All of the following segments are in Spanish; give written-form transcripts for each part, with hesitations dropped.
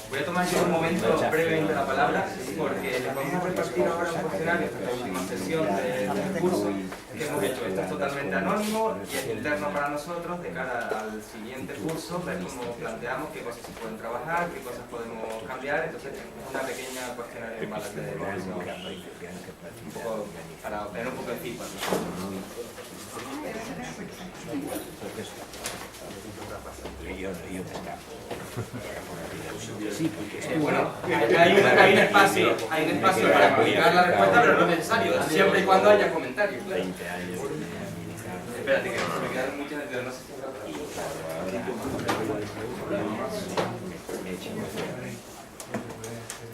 Voy a tomar yo un momento brevemente la palabra porque les vamos a repartir ahora un cuestionario de la última sesión del curso que hemos hecho. Esto es totalmente anónimo y es interno para nosotros de cara al siguiente curso, ver cómo planteamos qué cosas se pueden trabajar, qué cosas podemos cambiar. Entonces, una pequeña cuestionario en balance de un poco para obtener un poco de feedback. Bueno, hay un espacio para publicar la respuesta, pero no es necesario, siempre y cuando haya comentarios. Claro. Espérate, que se me quedan muchas, pero no sé si habrá por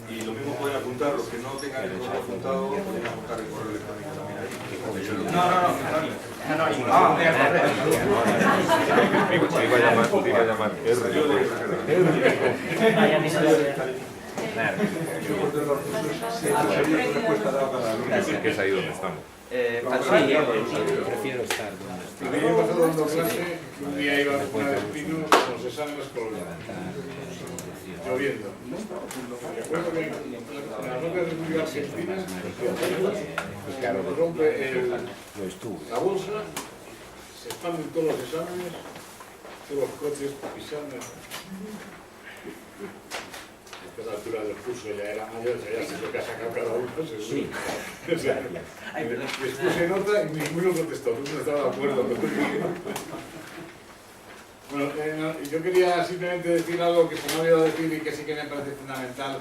Y lo mismo pueden apuntar, los que no tengan el correo apuntado, pueden apuntar el correo electrónico también ahí. Iba a llamar que es ahí donde estamos. Prefiero estar donde me pasó dando clase que un día iba una vez pino con los exámenes lloviendo. Recuerdo que en la Roca de República Argentina rompe la bolsa, se expanden todos los exámenes, todos los coches pisando. A la altura del curso ya era mayor, ya sé lo que ha sacado cada uno, seguro. Sí. O sea, les puse nota y ninguno contestó, no estaba de acuerdo con lo que dije. Bueno, yo quería simplemente decir algo que se me ha olvidado decir y que sí que me parece fundamental.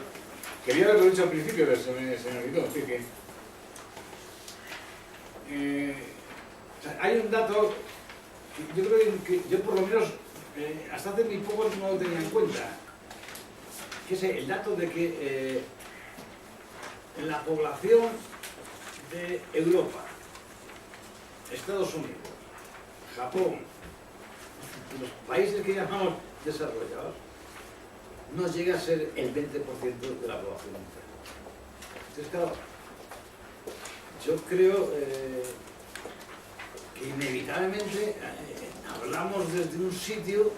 Quería haberlo dicho al principio, pero se me olvidó. Así que, o sea, hay un dato que yo creo que yo por lo menos hasta hace muy poco no lo tenía en cuenta, que es el dato de que en la población de Europa, Estados Unidos, Japón, los países que llamamos desarrollados, no llega a ser el 20% de la población mundial. Entonces, claro, yo creo que inevitablemente hablamos desde un sitio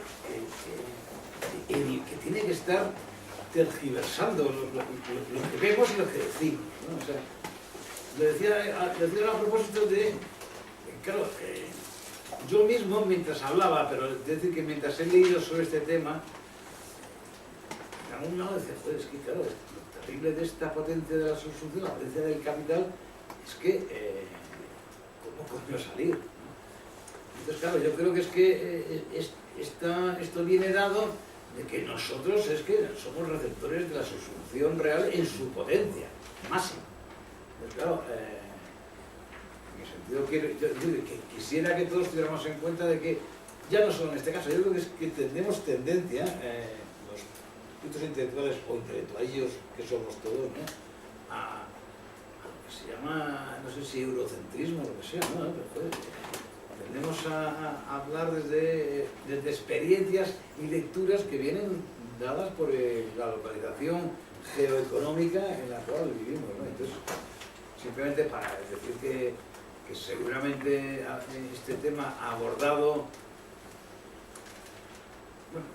que tiene que estar tergiversando lo que vemos y lo que decimos, ¿no? O sea, lo decía a propósito de, claro, yo mismo mientras hablaba, pero es decir que mientras he leído sobre este tema, de algún lado decía, joder, es que claro, lo terrible de esta potencia de la subsunción, la potencia del capital, es que, ¿cómo coño salir? Entonces, claro, yo creo que es que esto viene dado de que nosotros es que somos receptores de la subsunción real en su potencia máxima. Entonces, claro, en el sentido que quisiera que todos tuviéramos en cuenta de que, ya no solo en este caso, yo creo que es que tenemos tendencia, los puntos intelectuales o intelectualillos que somos todos, ¿no? a lo que se llama, no sé si eurocentrismo o lo que sea, ¿no? Pero, joder, tendemos a hablar desde experiencias y lecturas que vienen dadas por la localización geoeconómica en la cual vivimos, ¿no? Entonces, simplemente para decir que seguramente este tema abordado... Bueno,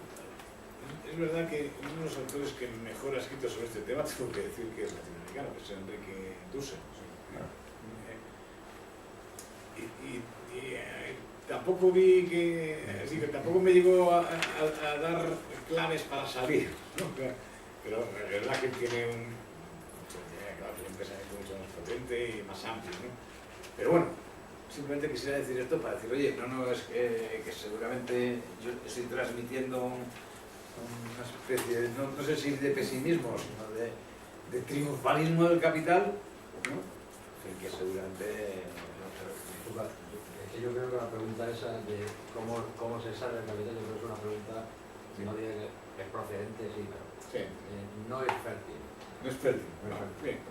es verdad que uno de los autores que mejor ha escrito sobre este tema, tengo que decir que es latinoamericano, que es Enrique Dussel. Tampoco vi que, así que tampoco me llegó a dar claves para salir, ¿no? Pero es verdad que tiene claro, un pensamiento mucho más potente y más amplio, ¿no? Pero bueno, simplemente quisiera decir esto para decir, oye, no es que seguramente yo estoy transmitiendo una especie de, no sé si de pesimismo, sino de triunfalismo del capital, ¿no? En que seguramente yo creo que la pregunta esa de cómo se sale el capital, yo creo que es una pregunta, no diría que es procedente, sí, pero sí. No es fértil. No es fértil.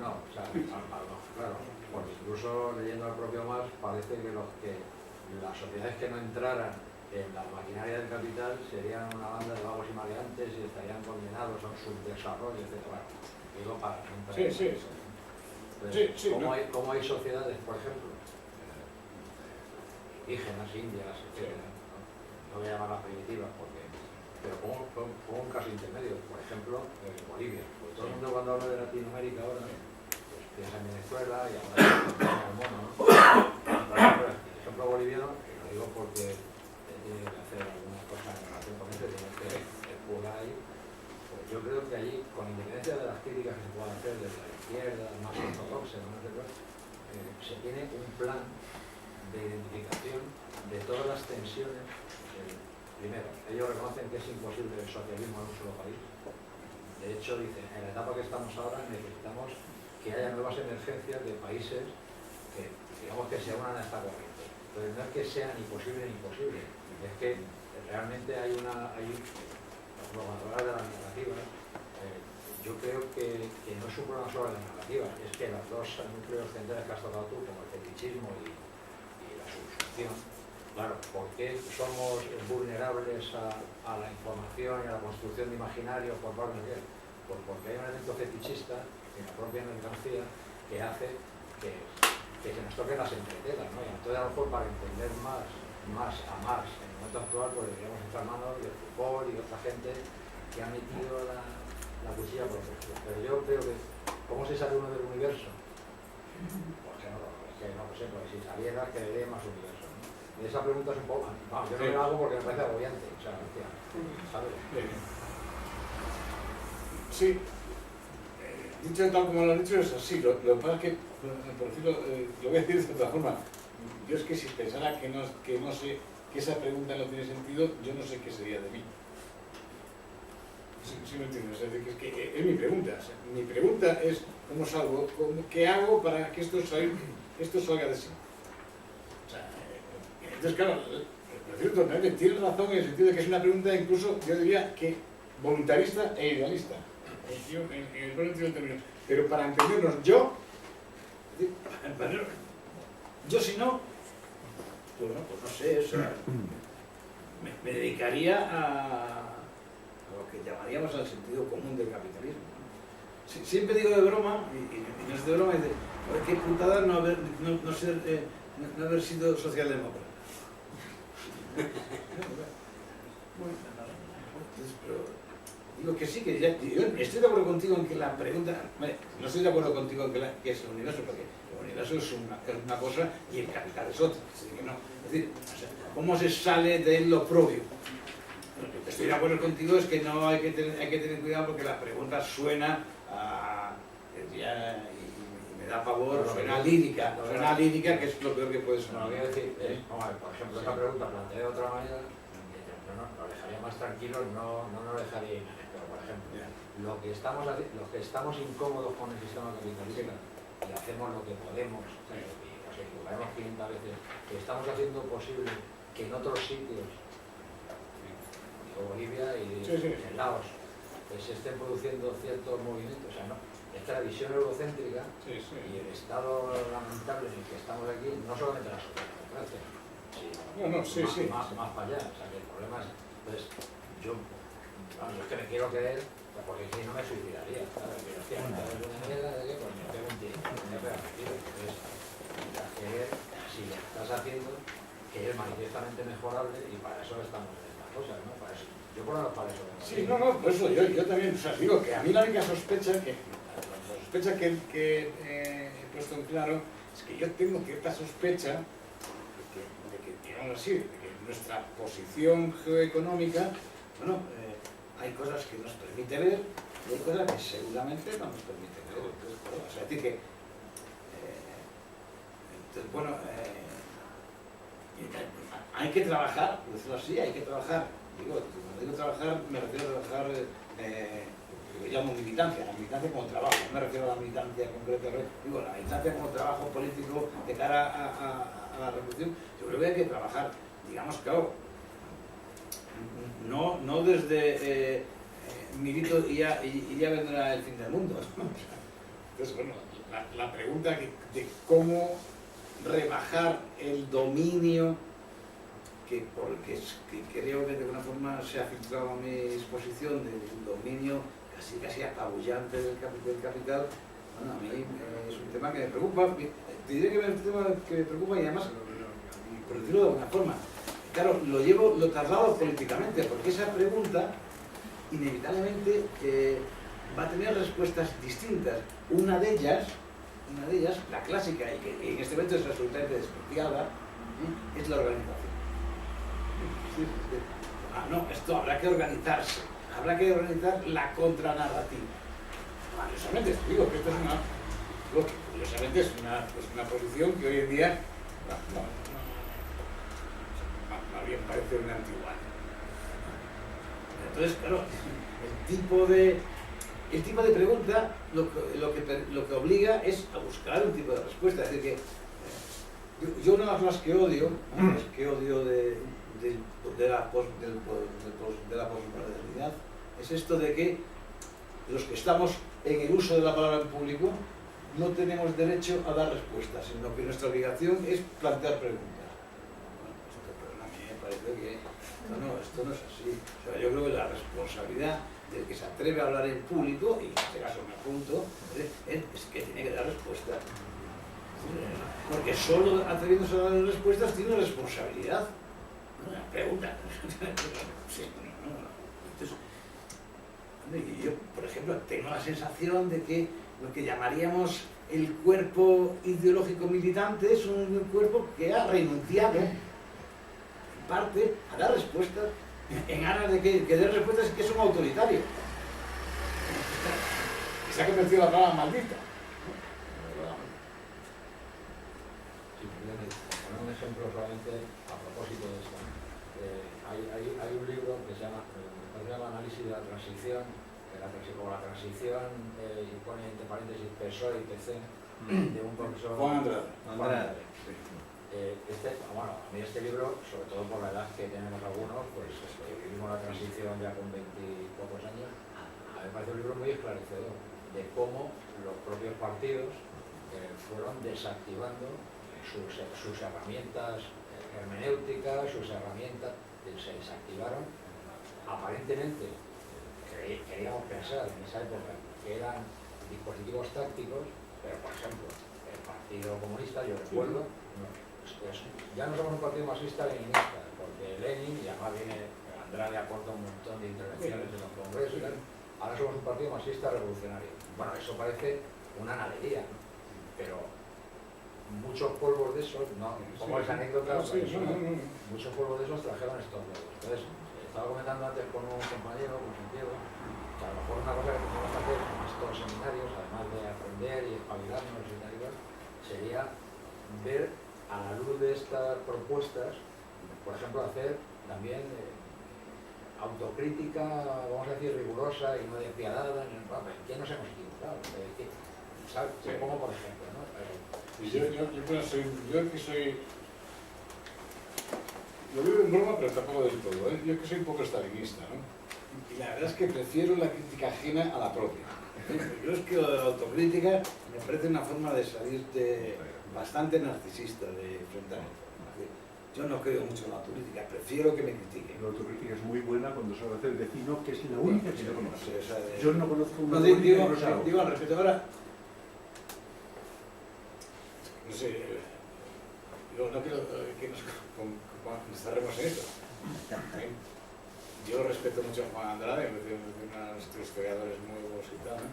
No, o sea, claro, pues incluso leyendo al propio Marx parece que las sociedades que no entraran en la maquinaria del capital serían una banda de vagos y maleantes y estarían condenados a un subdesarrollo, etc. Bueno, digo para no entrar. Sí. Entonces, ¿cómo hay sociedades, por ejemplo, indígenas, indias, etc.? No voy a llamarlas primitivas porque Pero pongo un caso intermedio, por ejemplo, Bolivia. Pues todo el mundo cuando habla de Latinoamérica ahora, pues piensa en Venezuela y ahora en el mono, ¿no? El ejemplo boliviano, lo digo porque tiene que hacer algunas cosas en relación con eso, tiene que jugar ahí. Pues yo creo que allí, con independencia de las críticas que se puedan hacer desde la izquierda, más ortodoxa, ¿no? Se tiene un plan de identificación de todas las tensiones. Primero, ellos reconocen que es imposible el socialismo en un solo país. De hecho, dicen, en la etapa que estamos ahora necesitamos que haya nuevas emergencias de países que, digamos, que se unan a esta corriente. Entonces, no es que sea ni posible ni imposible, es que realmente hay los hablar de las narrativas. Yo creo que no es un problema solo de la narrativa, es que los dos núcleos centrales que has tocado tú, como el fetichismo y la subsunción, claro, ¿por qué somos vulnerables a la información y a la construcción de imaginarios por parte de él? Pues porque hay un elemento fetichista en la propia mercancía que hace que se nos toquen las entretelas, ¿no? Y entonces, a lo mejor, para entender más a Marx en el momento actual, pues deberíamos echar manos de Foucault y de otra gente que ha metido la cuchilla por el culo. Pero yo creo que, ¿cómo se sale uno del universo? Pues que no lo sé, porque si saliera, que le dé más universo, ¿no? Y esa pregunta es un poco... No, yo no la hago porque me parece agobiante, o sea, ¿sabes? Sí, dicho tal como lo han dicho es así. Lo que pasa es que, por decirlo, lo voy a decir de otra forma. Yo es que si pensara que no sé, que esa pregunta no tiene sentido, yo no sé qué sería de mí. ¿Sí me entiendes? Es decir, que es mi pregunta. O sea, mi pregunta es cómo salgo, qué hago para que esto salga de sí. O sea, entonces, claro, por cierto, tienes razón en el sentido de que es una pregunta incluso, yo diría que voluntarista e idealista. En el buen sentido del término. Pero para entendernos, yo si no, pues no sé, o sea, me dedicaría a lo que llamaríamos al sentido común del capitalismo, ¿no? Siempre digo de broma, y no es de broma, dice, qué putada no haber sido socialdemócrata. Pero digo que sí, que yo estoy de acuerdo contigo en que la pregunta... No estoy de acuerdo contigo en que es el universo, porque el universo es una cosa y el capital es otra. Es decir, o sea, ¿cómo se sale de lo propio? Lo que estoy de acuerdo contigo es que no hay que tener cuidado porque la pregunta suena a... y me da pavor, suena lírica, que es lo peor que puede sonar. Lo que quiero decir es, por ejemplo, esta pregunta planteada de otra manera, lo dejaría más tranquilo, no lo dejaría inerme. Pero, por ejemplo, los que estamos incómodos con el sistema capitalista y hacemos lo que podemos, y nos equivocaremos 500 veces, que estamos haciendo posible que en otros sitios, digo Bolivia y en Laos, se estén produciendo ciertos movimientos. O sea, no, es que la visión eurocéntrica y el estado lamentable en el que estamos aquí, no solamente la socialdemocracia, más para allá. O sea, que el problema es, entonces, yo es que me quiero creer, porque si no me suicidaría, ¿sabes? Pero hostia, de alguna manera de que pues me pego un tiro, me pego un tiro. Entonces, creer, si lo estás haciendo, que es manifiestamente mejorable, y para eso estamos en estas cosas, ¿no? Para eso, yo por lo menos para eso. Sí, por eso yo también, o sea, digo que a mí la única sospecha que he puesto en claro es que yo tengo cierta sospecha de que digamos así, de que nuestra posición geoeconómica, bueno, hay cosas que nos permite ver y hay cosas que seguramente no nos permite ver. Entonces, bueno, o sea, es decir que, entonces, bueno, hay que trabajar, por decirlo así, hay que trabajar. Digo, cuando digo trabajar, me refiero a trabajar, lo que llamo militancia, la militancia como trabajo, no me refiero a la militancia concreta, digo, la militancia como trabajo político de cara a la revolución. Yo creo que hay que trabajar, digamos, claro, no desde milito y ya vendrá el fin del mundo. Entonces, bueno, la pregunta de cómo rebajar el dominio que creo que de alguna forma se ha filtrado a mi exposición del dominio casi apabullante del capital, bueno, a mí es un tema que me preocupa. Te diré que es un tema que me preocupa y además, por decirlo de alguna forma, claro, lo traslado políticamente, porque esa pregunta inevitablemente va a tener respuestas distintas. Una de ellas, la clásica, y que en este momento es absolutamente despreciada, es la organización. No, esto habrá que organizarse, habrá que organizar la contranarrativa. Curiosamente, digo que esto es curiosamente es una posición que hoy en día más bien parece una antigüedad. Entonces, claro, el tipo de pregunta lo que obliga es a buscar un tipo de respuesta. Es decir, que yo una de las cosas que odio, es que odio de la posmodernidad, es esto de que los que estamos en el uso de la palabra en público no tenemos derecho a dar respuestas, sino que nuestra obligación es plantear preguntas. Bueno, pero a mí me parece que esto no es así. O sea, yo creo que la responsabilidad del que se atreve a hablar en público, y en este caso me apunto, es que tiene que dar respuestas. Porque solo atreviéndose a dar respuestas tiene responsabilidad. Una pregunta. Sí, entonces, yo, por ejemplo, tengo la sensación de que lo que llamaríamos el cuerpo ideológico militante es un cuerpo que ha renunciado, en parte, a dar respuestas en aras de que dé respuestas que son autoritarios. Que se ha convertido en la palabra maldita. Poner un ejemplo solamente a propósito de esto. Hay un libro que se llama Análisis de la Transición, la transición, y pone entre paréntesis PSOE y PC, de un profesor Juan Andrade. Bueno, a mí este libro, sobre todo por la edad que tenemos algunos, pues vivimos la transición ya con 20 y pocos años, a mí me parece un libro muy esclarecedor de cómo los propios partidos fueron desactivando sus herramientas hermenéuticas, sus herramientas se desactivaron. Aparentemente, queríamos pensar en esa época que eran dispositivos tácticos, pero por ejemplo, el Partido Comunista, yo recuerdo, ya no somos un partido marxista-leninista, porque Lenin, y además viene Andrade, aporta un montón de intervenciones en los congresos, ahora somos un partido marxista-revolucionario. Bueno, eso parece una nadería, ¿no? Pero muchos polvos de esos, no, como esa anécdota, muchos polvos de esos trajeron estos logros. Entonces, estaba comentando antes con un compañero, con Santiago, que a lo mejor una cosa que tenemos que hacer en estos seminarios, además de aprender y espabilarnos y tal y cual, sería ver a la luz de estas propuestas, por ejemplo, hacer también autocrítica, vamos a decir, rigurosa y no despiadada, en qué nos hemos equivocado, ¿sabes? Sí. Como por ejemplo, ¿no? Lo vivo en broma, pero tampoco del todo, ¿eh? Yo que soy un poco stalinista, ¿no? Y la verdad es que prefiero la crítica ajena a la propia. Yo es que lo de la autocrítica me parece una forma de salirte bastante narcisista de enfrentar. Yo no creo mucho en la autocrítica, prefiero que me critiquen. La autocrítica es muy buena cuando se hace el vecino, que es la única que yo conozco. O sea, yo no conozco una digo al respecto ahora, No sé, no quiero que nos cerremos en esto. Yo respeto mucho a Juan Andrade, me parece uno de nuestros historiadores nuevos y tal, ¿no?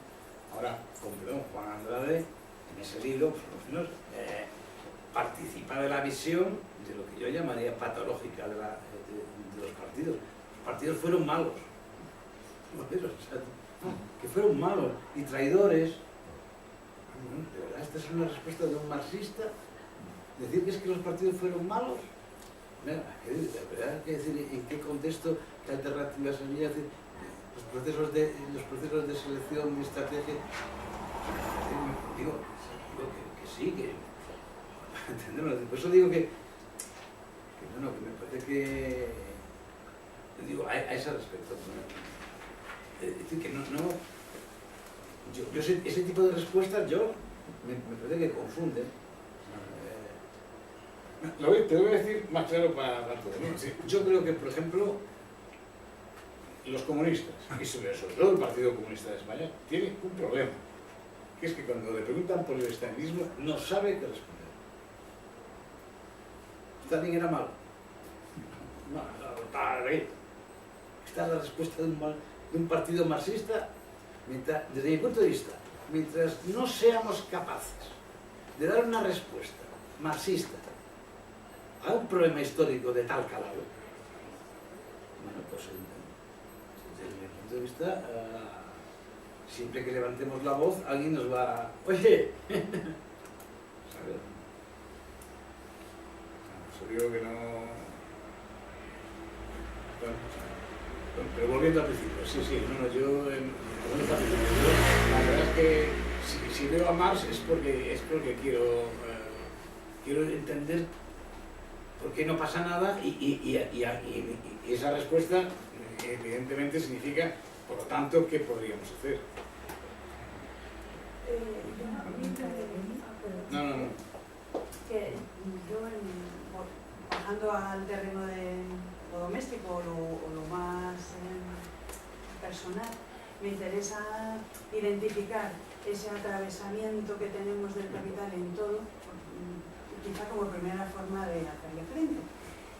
ahora, con perdón, Juan Andrade, en ese libro, por lo menos, participa de la visión de lo que yo llamaría patológica de los partidos. Los partidos fueron malos. Que fueron malos y traidores. ¿De verdad esta es una respuesta de un marxista? ¿Decir que es que los partidos fueron malos? Mira, de verdad hay que decir en qué contexto, qué alternativas había, los procesos de selección y estrategia. Digo que sí, que entenderlo. Por eso digo que bueno, que me parece que digo a ese respecto. Es decir, que yo ese tipo de respuestas me parece que confunde. Te lo voy a decir más claro para todo. ¿No? Sí. Yo creo que, por ejemplo, los comunistas, y sobre todo el Partido Comunista de España, tienen un problema, que es que cuando le preguntan por el estalinismo no sabe qué responder. Stalin era malo. para reír. Esta es la respuesta de un partido marxista, desde mi punto de vista. Mientras no seamos capaces de dar una respuesta marxista a un problema histórico de tal calado, bueno, pues desde mi punto de vista, siempre que levantemos la voz, alguien nos va a... ¡Oye! ¿Sabes? Yo digo que no... Bueno, pero volviendo al principio, sí, yo la verdad es que si veo a Marx es porque quiero entender por qué no pasa nada y esa respuesta evidentemente significa, por lo tanto, ¿qué podríamos hacer? No. Que yo, bajando al terreno de lo doméstico o lo más personal, me interesa identificar ese atravesamiento que tenemos del capital en todo, quizá como primera forma de hacerle frente.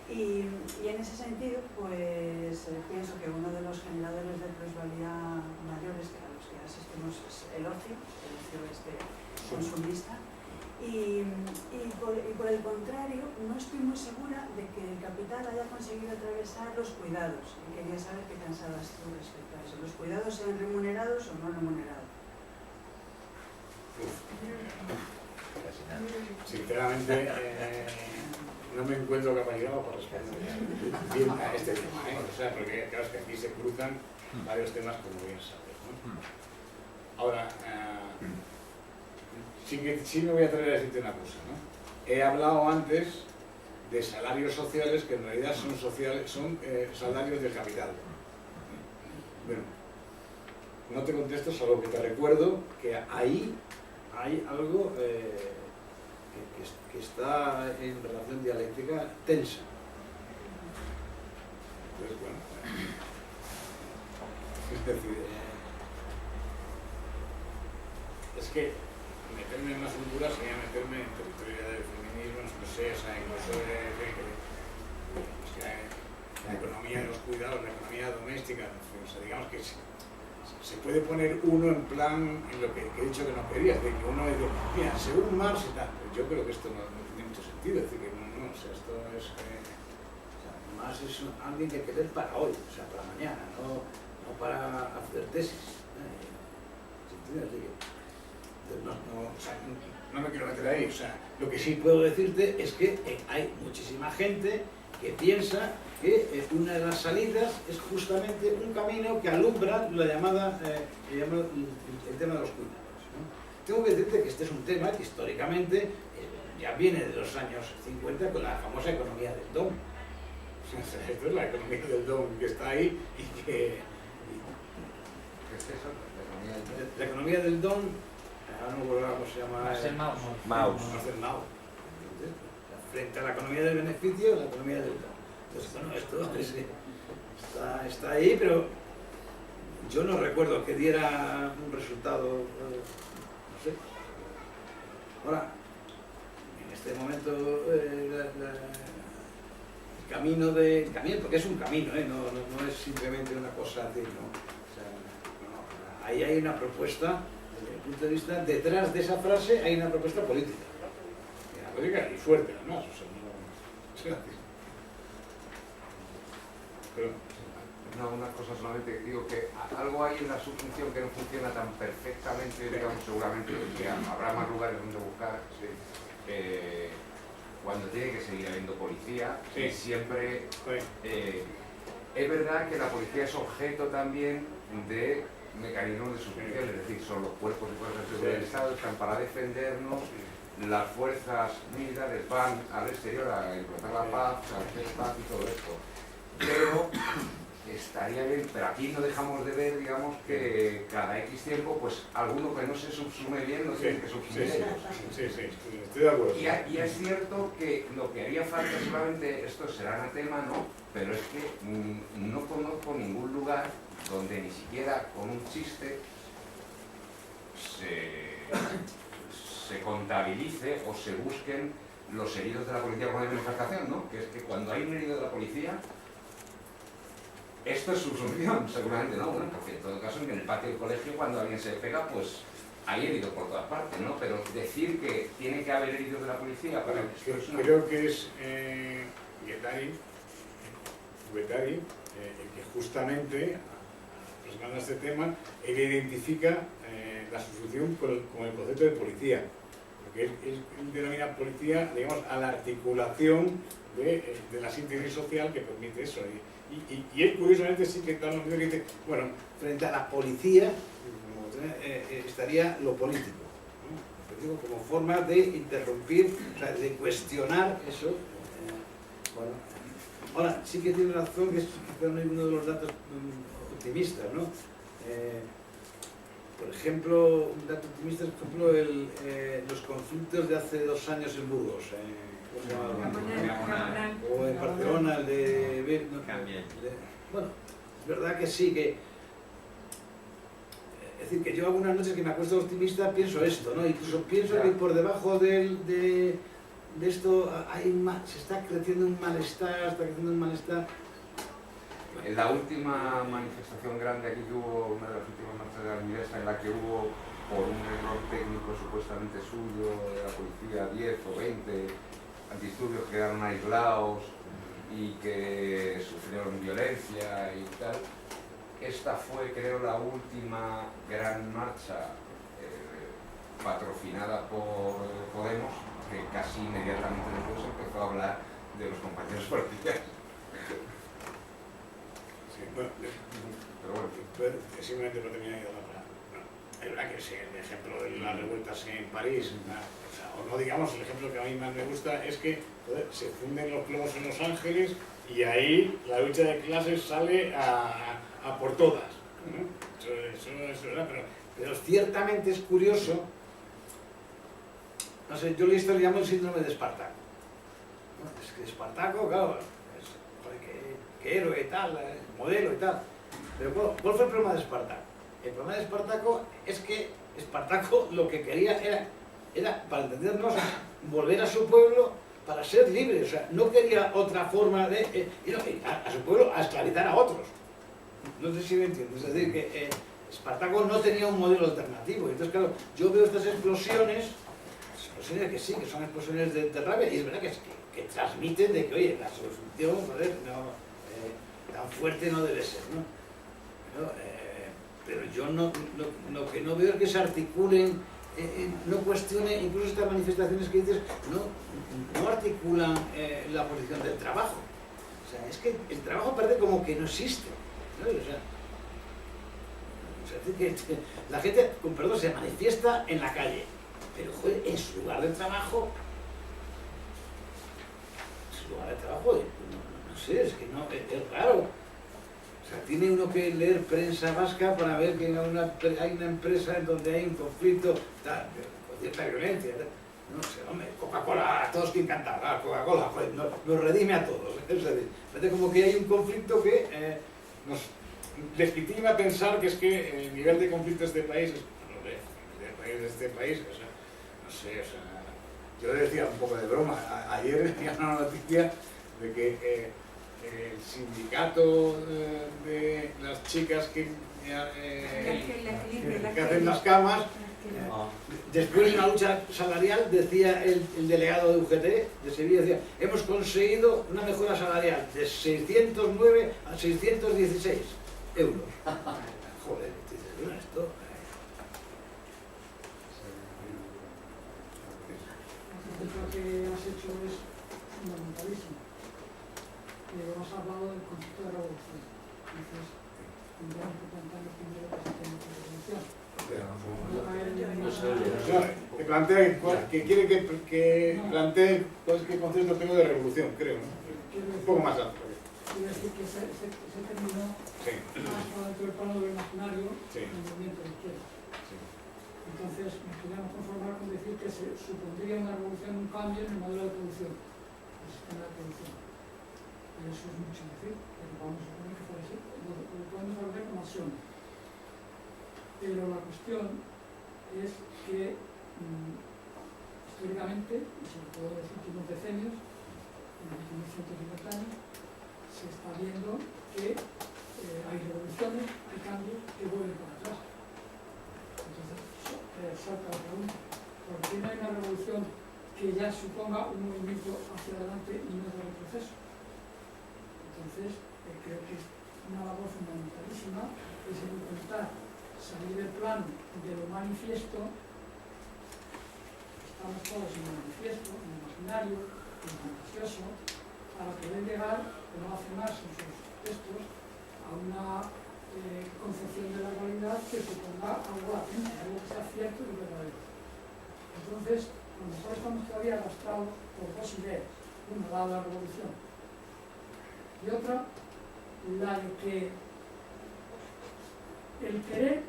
Y en ese sentido, pues pienso que uno de los generadores de plusvalía mayores a los que asistimos es el ocio consumista. Y por el contrario, no estoy muy segura de que el capital haya conseguido atravesar los cuidados. Y quería saber qué pensabas tú respecto a eso. ¿Los cuidados sean remunerados o no remunerados? Sinceramente, no me encuentro capacitado para responder bien a este tema, O sea, porque claro, es que aquí se cruzan varios temas, como bien sabes, ¿no? Ahora, sí me voy a atrever a decirte una cosa, ¿no? He hablado antes de salarios sociales que en realidad son salarios del capital. Bueno, no te contesto, solo que te recuerdo que ahí hay algo que está en relación dialéctica tensa. Entonces, bueno, es decir, es que meterme en más cultura sería meterme en territorio del feminismo, no sé, o sea, incluso la economía de los cuidados, la economía doméstica, o sea, digamos que se puede poner uno en plan en lo que he dicho que no quería, de que uno dice, mira, según Marx y tal, pero yo creo que esto no tiene mucho sentido, es decir, que no, o sea, esto es... o sea, Marx es alguien que hay que ver para hoy, o sea, para mañana, no para hacer tesis. No me quiero meter ahí, o sea, lo que sí puedo decirte es que hay muchísima gente que piensa que una de las salidas es justamente un camino que alumbra la llamada, el tema de los cuidados, ¿no? Tengo que decirte que este es un tema que históricamente ya viene de los años 50 con la famosa economía del don. O sea, esto es la economía del don que está ahí y que... ¿Qué es eso? La economía del don, ahora no me acuerdo cómo se llama. Marcel Mauss. Marcel Mauss. Frente a la economía del beneficio, la economía del don. Entonces, bueno, esto está ahí, pero yo no recuerdo que diera un resultado, no sé. Ahora, en este momento, el camino porque es un camino, no es simplemente una cosa así, ¿no? O sea, no, ahí hay una propuesta, desde mi punto de vista, detrás de esa frase hay una propuesta política. Y fuerte, además, o sea, no... Pero, no, una cosa solamente, digo que algo hay en la subfunción que no funciona tan perfectamente, digamos, seguramente, que habrá más lugares donde buscar, cuando tiene que seguir habiendo policía, y siempre... es verdad que la policía es objeto también de mecanismos de subvención, es decir, son los cuerpos y fuerzas de seguridad del Estado, están para defendernos, las fuerzas militares van al exterior a implantar la paz, a hacer paz y todo esto. Pero estaría bien, pero aquí no dejamos de ver, digamos, que cada X tiempo, pues alguno que no se subsume bien no tiene que subsumir ellos. Sí, estoy de acuerdo. Y es cierto que lo que haría falta solamente, esto será anatema, ¿no? Pero es que no conozco ningún lugar donde ni siquiera con un chiste se contabilice o se busquen los heridos de la policía cuando hay manifestación, ¿no? Que es que cuando hay un herido de la policía, esto es su función, seguramente, ¿no? Bueno, porque en todo caso en el patio del colegio cuando alguien se pega, pues hay heridos por todas partes, ¿no? Pero decir que tiene que haber heridos de la policía para que esto es una... Creo que es Guettari, que justamente, presentando este tema, él identifica la sustitución con el concepto de policía. Porque él denomina policía, digamos, a la articulación de la síntesis social que permite eso. Y él, curiosamente, sí que está en que dice, bueno, frente a la policía estaría lo político, ¿no? Como forma de interrumpir, o sea, de cuestionar eso. Bueno, ahora, sí que tiene razón que es quizá uno de los datos optimistas, ¿no? Por ejemplo, un dato optimista es, por ejemplo, los conflictos de hace 2 años en Burgos. ¿Cómo se llama? O en Barcelona, el de... Bueno, es verdad que sí, que... Es decir, que yo algunas noches que me acuesto optimista pienso esto, ¿no? Incluso pienso que por debajo de esto se está creciendo un malestar, En la última manifestación grande aquí que hubo, una de las últimas marchas de la Universidad, en la que hubo, por un error técnico supuestamente suyo de la policía, 10 o 20 antidisturbios que quedaron aislados y que sufrieron violencia y tal. Esta fue, creo, la última gran marcha patrocinada por Podemos, que casi inmediatamente después empezó a hablar de los compañeros policiales. Sí, bueno, pero bueno, simplemente no terminé de hablar. Es verdad que sí, el ejemplo de las revueltas en París, o no digamos, el ejemplo que a mí más me gusta es que joder, se funden los plomos en Los Ángeles y ahí la lucha de clases sale a por todas, ¿no? Eso es verdad, pero ciertamente es curioso, no sé, yo esto le llamo el síndrome de Espartaco, ¿no? Es que Espartaco, claro, que héroe y tal, modelo y tal, pero ¿cuál fue el problema de Espartaco? El problema de Espartaco es que Espartaco lo que quería era, para entendernos, volver a su pueblo para ser libre, o sea, no quería otra forma de ir a su pueblo a esclavizar a otros. No sé si me entiendes, es decir, que Espartaco no tenía un modelo alternativo. Entonces, claro, yo veo estas explosiones que sí, que son explosiones de rabia, y es verdad que transmiten de que, oye, la solución, joder, tan fuerte no debe ser, ¿no? Pero yo lo que no veo es que se articulen, no cuestione, incluso estas manifestaciones que dices, no articulan la posición del trabajo. O sea, es que el trabajo parece como que no existe, ¿no? O sea, es decir, que la gente, con perdón, se manifiesta en la calle, pero joder, en su lugar de trabajo, no sé, es que no, es raro. O sea, tiene uno que leer prensa vasca para ver que hay una empresa en donde hay un conflicto con cierta violencia. No sé, hombre, Coca-Cola, a todos que encantar, Coca-Cola, joder, nos redime a todos. Es decir, parece como que hay un conflicto que nos legitima pensar que es que el nivel de conflicto de este país es, o sea, no sé, o sea, yo le decía un poco de broma, ayer decía una noticia de que el sindicato de las chicas que hacen las camas, después de una lucha salarial, decía el delegado de UGT de Sevilla, decía, hemos conseguido una mejora salarial de 609 a 616 euros. Joder, esto... Lo que has hecho es fundamentalísimo. Pero has hablado del concepto de revolución. Entonces, tendríamos que plantearnos primero que se tiene que revolución. Que plantee, que quiere que plantee qué concepto tengo de revolución, creo, ¿no? Un poco más alto. Quiero decir que ese término más para dentro del plano del imaginario en el movimiento de izquierda. Entonces, nos podríamos conformar con decir que se supondría una revolución, un cambio en el modelo de producción, el sistema de producción. Pero eso es mucho decir, pero vamos a suponer que fuera así, lo podemos volver como acción. Pero la cuestión es que históricamente, y sobre todo en los últimos decenios, en los últimos 150 años, se está viendo que hay revoluciones, hay cambios que vuelven para atrás. Entonces, salta la pregunta, ¿por qué no hay una revolución que ya suponga un movimiento hacia adelante y no de retroceso? Entonces, creo que es una labor fundamentalísima, es el intentar salir del plano de lo manifiesto. Estamos todos en el manifiesto, en el imaginario, en el fantasioso, para poder llegar, como hace más en sus textos, a una concepción de la realidad que suponga algo latente, algo que sea cierto y verdadero. Entonces, a lo mejor estamos todavía arrastrados por dos ideas. Una, la de la revolución, y otra, la de que el querer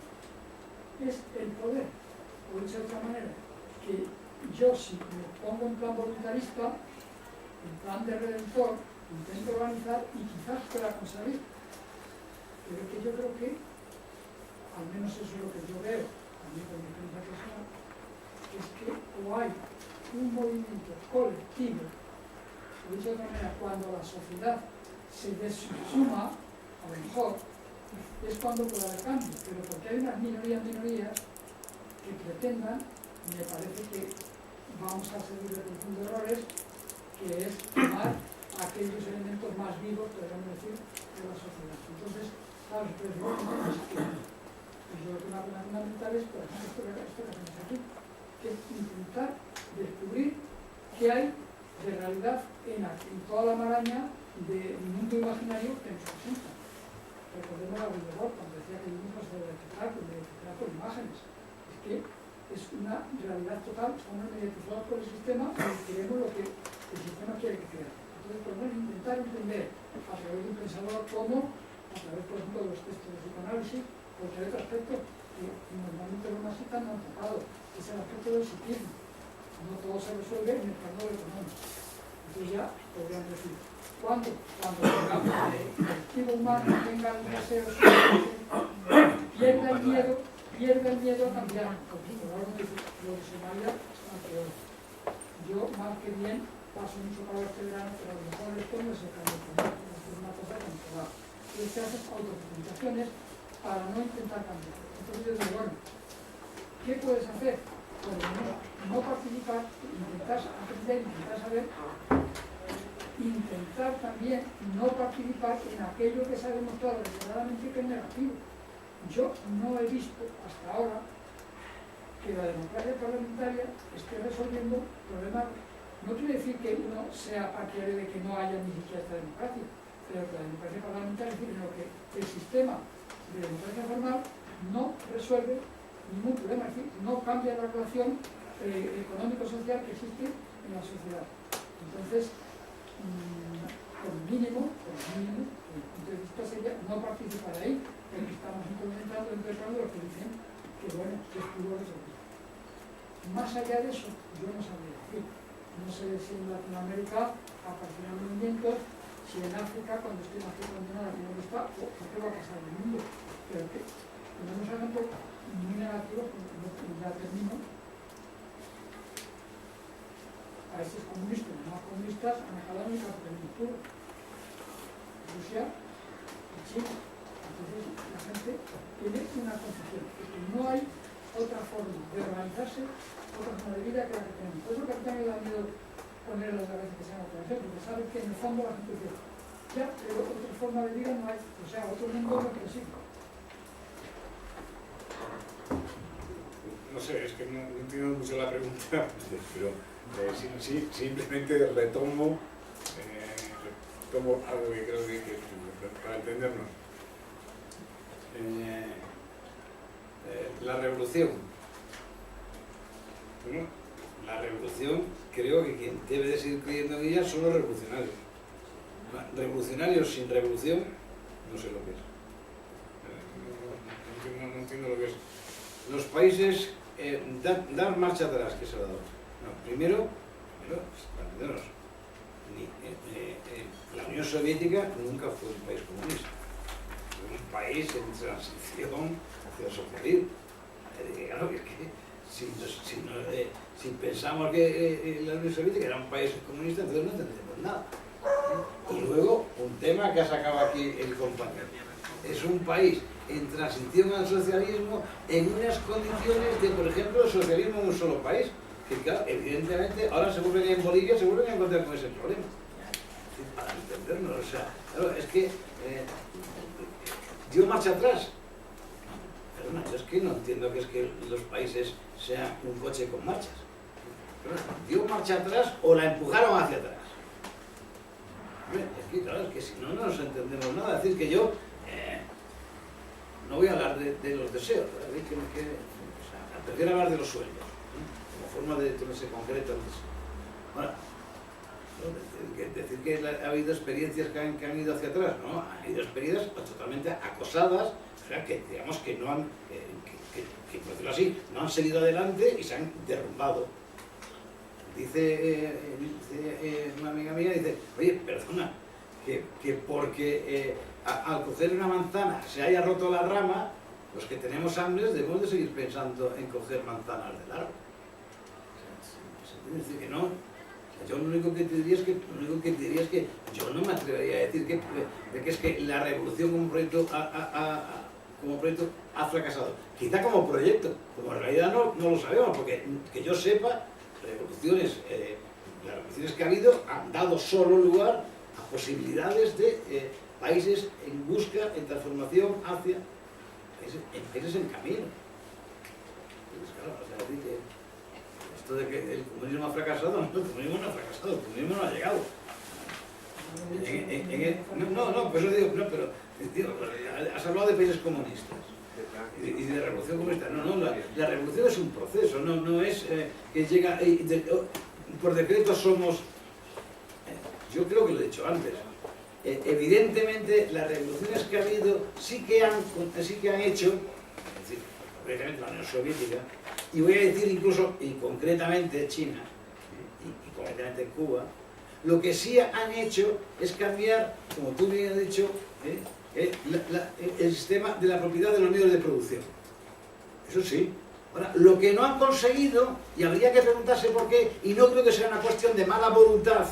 es el poder. O dicho de otra manera, que yo, si me pongo en plan voluntarista, en plan de redentor, intento organizar y quizás pueda conseguir. Pero que yo creo que, al menos eso es lo que yo veo, también con mi experiencia personal, es que o hay un movimiento colectivo, o dicho de otra manera, cuando la sociedad se desuma, a lo mejor, es cuando puede haber cambio, pero porque hay unas minorías que pretendan, me parece que vamos a seguir repitiendo errores, que es tomar aquellos elementos más vivos, podríamos decir, de la sociedad. Entonces, claro, yo creo que una cosa fundamental es, por ejemplo, esto que hacemos aquí, que es intentar descubrir qué hay de realidad en toda la maraña del mundo imaginario que nos presenta. Recordemos a Wilder cuando decía que el mundo se debe detectar con imágenes. Es que es una realidad total, estamos mediatizados por el sistema y queremos lo que el sistema quiere que crea. Entonces, por lo menos intentar entender a través de un pensador como, a través, por ejemplo, de los textos de psicoanálisis, porque hay otro aspecto que normalmente los marxistas no han tocado, que es el aspecto del psiquismo. No todo se resuelve en el plano económico. Entonces ya podríamos decir, cuando el colectivo humano tenga el deseo, pierda el miedo a cambiar. Lo de Somalia es peor. Yo, más que bien, paso mucho calor este verano, pero a lo mejor esto no es el cambio climático, es una cosa controlada. Entonces se hacen autopresentaciones para no intentar cambiar. Entonces yo digo, bueno, ¿qué puedes hacer? Por lo menos no participar, intentar aprender, intentar saber, intentar también no participar en aquello que se ha demostrado declaradamente que es negativo. Yo no he visto hasta ahora que la democracia parlamentaria esté resolviendo problemas. No quiere decir que uno sea partidario de que no haya ni siquiera esta democracia, pero que la democracia parlamentaria, es decir, en lo que el sistema de democracia formal no resuelve ningún problema, es decir, no cambia la relación económico-social que existe en la sociedad. Entonces, como mínimo, el punto de vista sería no participar ahí, porque estamos implementando dentro del plano de lo que dicen que, bueno, que es puro resolver. Más allá de eso, yo no sabría decir. No sé si en Latinoamérica aparecerán movimientos, si en África, cuando esté más que condenada como está, o qué va a pasar en el mundo. Pero que tenemos ejemplos muy negativos, como ya termino, países comunistas, no comunistas, han acabado en el capitalismo puro. Rusia y China. Entonces la gente tiene una concepción de que no hay otra forma de organizarse, otra forma de vida que la que tenemos. Por eso que a mí también me da miedo poner las cabezas que sean otra vez, porque sabes que en el fondo la gente dice, ya, pero otra forma de vida no hay, o sea, otro mundo no es posible. No sé, es que no entiendo mucho la pregunta, pero simplemente retomo algo que creo que para entendernos. La revolución. Bueno, la revolución, creo que quien debe de seguir creyendo en ella son los revolucionarios. Revolucionarios sin revolución, no sé lo que es. No entiendo lo que es. Los países, dar marcha atrás, que se ha dado. No, primero, para entendernos, la Unión Soviética nunca fue un país comunista. Fue un país en transición hacia el socialismo. Claro, es que si pensamos que la Unión Soviética era un país comunista, entonces no entendemos nada. Y luego, un tema que ha sacado aquí el compañero. Es un país en transición al socialismo en unas condiciones de, por ejemplo, el socialismo en un solo país. Que claro, evidentemente, ahora se vuelven en Bolivia, se vuelven a encontrar con ese problema. Para entendernos, o sea, claro, es que dio marcha atrás. Pero no, yo es que no entiendo que es que los países sean un coche con marchas. Pero dio marcha atrás o la empujaron hacia atrás. Es que claro, es que si no, no nos entendemos nada. Es decir, que yo no voy a hablar de los deseos, prefiero hablar de los sueños, como forma de tomarse concreta el deseo. Bueno, decir que ha habido experiencias que han ido hacia atrás, ¿no? Han habido experiencias totalmente acosadas, o sea, que digamos que no han, por decirlo así, no han seguido adelante y se han derrumbado. Dice una amiga mía, dice, oye, perdona, que porque al coger una manzana se haya roto la rama, los que tenemos hambre debemos de seguir pensando en coger manzanas del árbol. Es decir, que no. Yo lo único que te diría es que, yo no me atrevería a decir que es que la revolución como proyecto ha fracasado. Quizá como proyecto, como en realidad no lo sabemos, porque que yo sepa, las revoluciones que ha habido han dado solo lugar a posibilidades de países en busca, en transformación hacia países en camino. Entonces, claro, o sea, decir que esto de que el comunismo ha fracasado, no, el comunismo no ha fracasado, el comunismo no ha llegado. No, pues yo digo, no, pero tío, has hablado de países comunistas y de revolución comunista. No, la revolución es un proceso, no es que llega por decreto somos. Yo creo que lo he dicho antes. Evidentemente las revoluciones que ha habido sí que han hecho, es decir, concretamente la Unión Soviética, y voy a decir incluso, y concretamente China, y concretamente Cuba, lo que sí han hecho es cambiar, como tú me has dicho, el sistema de la propiedad de los medios de producción. Eso sí. Ahora, lo que no han conseguido, y habría que preguntarse por qué, y no creo que sea una cuestión de mala voluntad,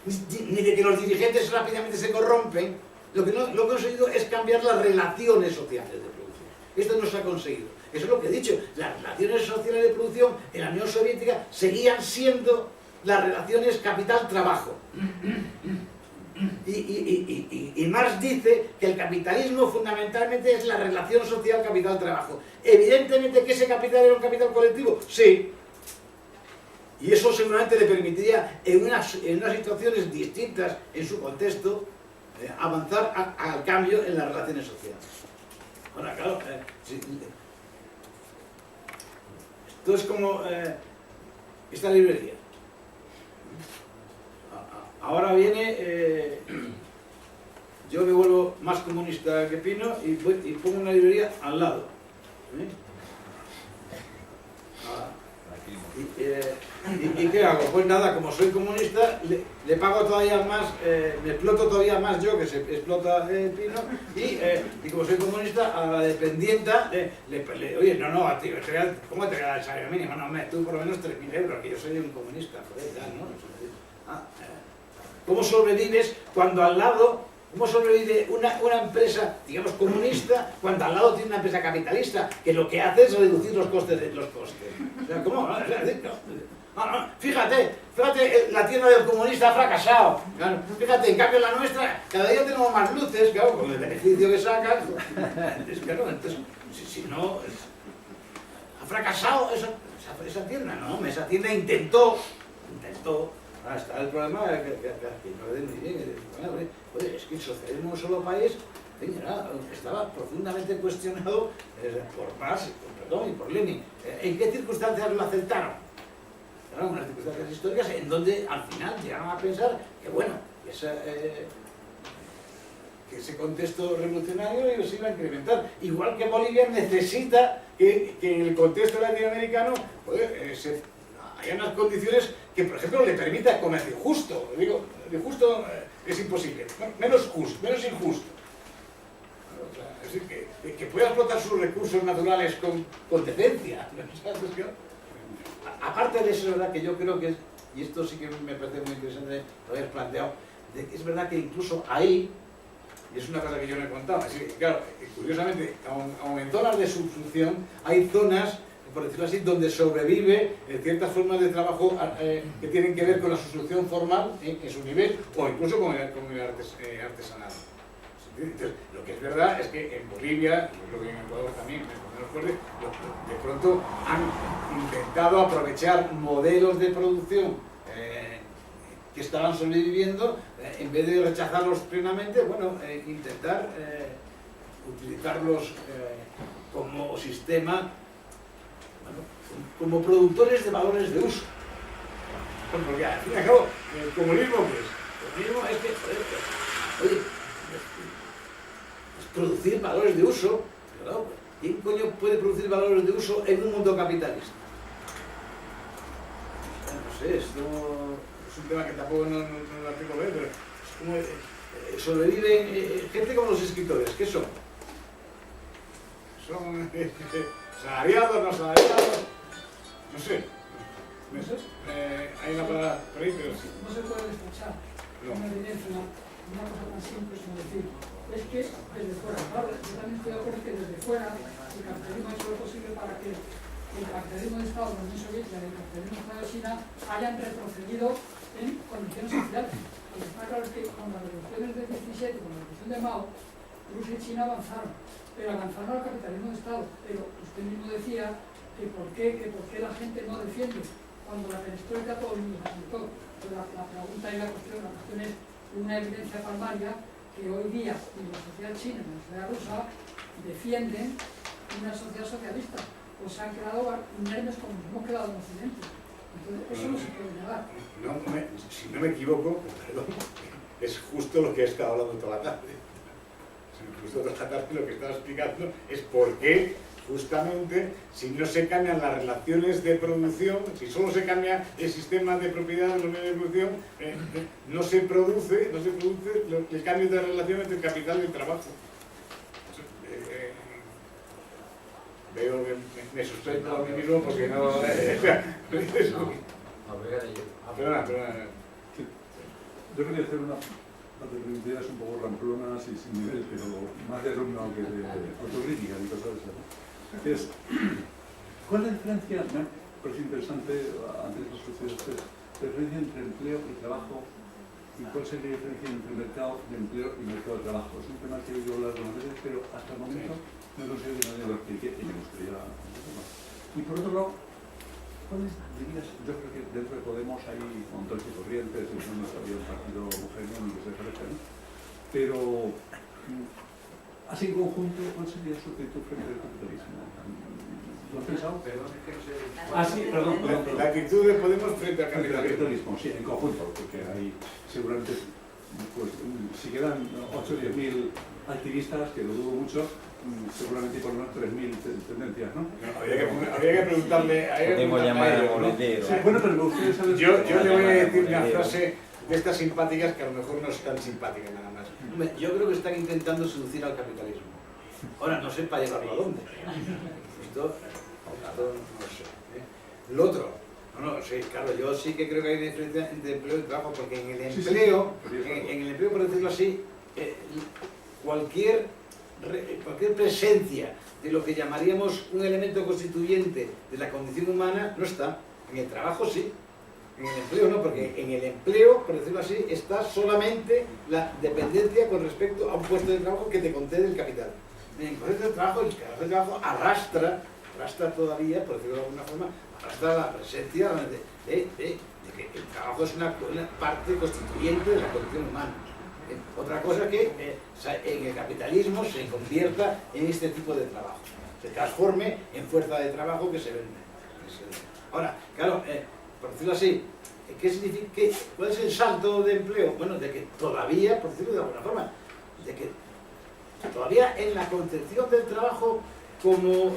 ni de que los dirigentes rápidamente se corrompen, lo que no han conseguido es cambiar las relaciones sociales de producción. Esto no se ha conseguido. Eso es lo que he dicho. Las relaciones sociales de producción en la Unión Soviética seguían siendo las relaciones capital-trabajo. Y Marx dice que el capitalismo fundamentalmente es la relación social capital-trabajo. Evidentemente que ese capital era un capital colectivo, sí. Y eso seguramente le permitiría en unas situaciones distintas en su contexto avanzar al cambio en las relaciones sociales. Ahora, claro, esto es como esta librería. Ahora viene, yo me vuelvo más comunista que Pino y pongo una librería al lado. ¿Y qué hago? Pues nada, como soy comunista, le pago todavía más, me exploto todavía más yo, que se explota Pino, y como soy comunista, a la dependienta, oye, no, tío, ¿cómo te voy a dar el salario mínimo? No, tú por lo menos 3.000 euros, que yo soy un comunista, joder, ya, ¿no? ¿Cómo sobrevives cuando al lado, cómo sobrevive una empresa, digamos, comunista, cuando al lado tiene una empresa capitalista, que lo que hace es reducir los costes O sea, ¿cómo? Fíjate, la tienda del comunista ha fracasado. Claro, fíjate, en cambio la nuestra, cada día tenemos más luces, claro, con el beneficio que sacan. Claro, entonces, si no, ha fracasado esa tienda, ¿no? Esa tienda intentó. Está el problema que no le den muy bien. Oye, es que el socialismo en un solo país estaba profundamente cuestionado por Marx y por Lenin. ¿En qué circunstancias lo aceptaron? Eran unas circunstancias históricas en donde al final llegaron a pensar que, bueno, que ese contexto revolucionario se iba a incrementar. Igual que Bolivia necesita que en el contexto latinoamericano haya unas condiciones que, por ejemplo, le permita el comercio justo. Digo, de justo es imposible, menos injusto. Es decir, que pueda explotar sus recursos naturales con decencia. aparte de eso, es verdad que yo creo que es, y esto sí que me parece muy interesante, lo habéis planteado, de que es verdad que incluso ahí, y es una cosa que yo no he contado, así que, claro, curiosamente, aun en zonas de subsunción, hay zonas, por decirlo así, donde sobrevive ciertas formas de trabajo que tienen que ver con la subsunción formal en su nivel, o incluso con el artesanal. Entonces, lo que es verdad es que en Bolivia, yo creo que en Ecuador también, de pronto han intentado aprovechar modelos de producción que estaban sobreviviendo, en vez de rechazarlos plenamente, bueno, intentar utilizarlos como sistema, bueno, como productores de valores de uso. Porque al fin y al cabo, el comunismo, pues, el comunismo es que, oye, producir valores de uso, ¿verdad? ¿Quién coño puede producir valores de uso en un mundo capitalista? No sé, esto es un tema que tampoco no lo tengo que ver, pero es como sobreviven gente como los escritores. ¿Qué son? ¿Son salariados, no salariados? No sé. Hay una palabra por ahí, pero sí. No se puede despachar una evidencia, una cosa tan simple como decir. Es que desde fuera, claro, yo también estoy de acuerdo que desde fuera el capitalismo ha hecho lo posible para que el capitalismo de Estado de la Unión Soviética y el capitalismo de Estado de China hayan retrocedido en condiciones sociales. Lo que está claro es que con las revoluciones del 17, con la revolución de Mao, Rusia y China avanzaron, pero avanzaron al capitalismo de Estado. Pero usted mismo decía que por qué la gente no defiende cuando la perestroika todo el mundo se aceptó. La pregunta y la cuestión es una evidencia palmaria que hoy día ni la sociedad china ni la sociedad rusa defienden una sociedad socialista, o se han quedado inermes como nos hemos quedado en Occidente. Entonces, eso no se puede negar. Si no me equivoco, perdón, es justo lo que he estado hablando toda la tarde. Justo toda la tarde lo que estaba explicando es por qué, justamente, si no se cambian las relaciones de producción, si solo se cambia el sistema de propiedad de los medios de producción, no se produce el cambio de relaciones entre el capital y el trabajo. Veo que me sospecho a mí mismo porque no... Perdona. Yo quería hacer una de ideas un poco ramplonas y sin nivel, pero más de alumno que de autocrítica y cosas de eso. ¿Cuál es la diferencia? Me parece interesante, antes de ustedes, la diferencia entre empleo y trabajo, y cuál sería la diferencia entre mercado de empleo y mercado de trabajo. Es un tema que he oído hablar algunas veces, pero hasta el momento no he conseguido que nadie lo explique y me gustaría un poco más. Y por otro lado, ¿cuáles dirías? Yo creo que dentro de Podemos hay montones de corrientes, no había un partido homogéneo ni que se parezca, ¿no? Pero, así en conjunto, ¿cuál sería su actitud frente al capitalismo? ¿Lo has pensado? Perdón, es que no sé. Sí, perdón. La actitud de Podemos frente al capitalismo. Sí, en conjunto, porque hay seguramente, pues, si quedan 8 o 10.000 activistas, que lo dudo mucho, seguramente por lo menos 3.000 tendencias, ¿no? Habría que preguntarle a él. Podemos llamar al boletero. Sí, bueno, pero me gustaría saber... Yo le voy a decir una frase de estas simpáticas que a lo mejor no es tan simpática nada más. Yo creo que están intentando seducir al capitalismo. Ahora, no sé para llevarlo a dónde. Esto no sé. Lo otro, sí, claro, yo sí que creo que hay una diferencia entre empleo y trabajo, porque en el empleo, en el empleo, por decirlo así, cualquier presencia de lo que llamaríamos un elemento constituyente de la condición humana no está. En el trabajo sí, en el empleo no, porque en el empleo, por decirlo así, está solamente la dependencia con respecto a un puesto de trabajo que te concede el capital. En el puesto de trabajo, el trabajo arrastra todavía, por decirlo de alguna forma, arrastra la presencia de que el trabajo es una parte constituyente de la condición humana. Otra cosa que en el capitalismo se convierta en este tipo de trabajo, se transforme en fuerza de trabajo que se vende. Ahora, claro, por decirlo así, ¿qué significa? ¿Cuál es el salto de empleo? Bueno, de que todavía, por decirlo de alguna forma, de que todavía en la concepción del trabajo como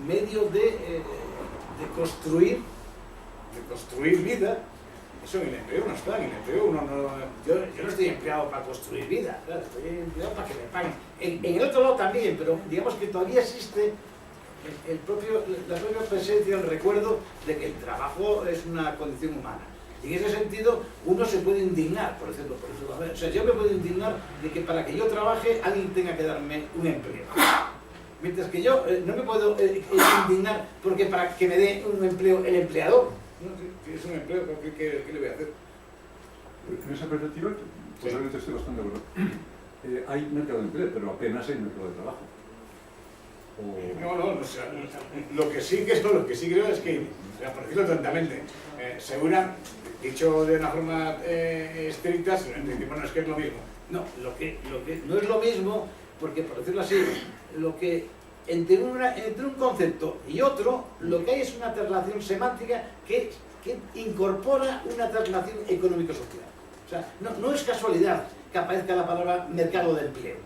medio de construir vida, eso en el empleo no está. En el empleo yo no estoy empleado para construir vida, claro, estoy empleado para que me paguen. En el otro lado también, pero digamos que todavía existe la propia presencia, el recuerdo de que el trabajo es una condición humana. Y en ese sentido, uno se puede indignar, por ejemplo, o sea, yo me puedo indignar de que para que yo trabaje alguien tenga que darme un empleo. Mientras que yo no me puedo indignar porque para que me dé un empleo el empleador. No, si es un empleo, ¿qué le voy a hacer? En esa perspectiva, posiblemente estoy bastante de acuerdo. Hay mercado de empleo, pero apenas hay mercado de trabajo. No, o sea, lo que sí creo es que, por decirlo tontamente, segura, dicho de una forma estricta, bueno, es que es lo mismo. No, lo que no es lo mismo, porque por decirlo así, lo que entre un concepto y otro, lo que hay es una traslación semántica que incorpora una traslación económico-social. O sea, no es casualidad que aparezca la palabra mercado de empleo.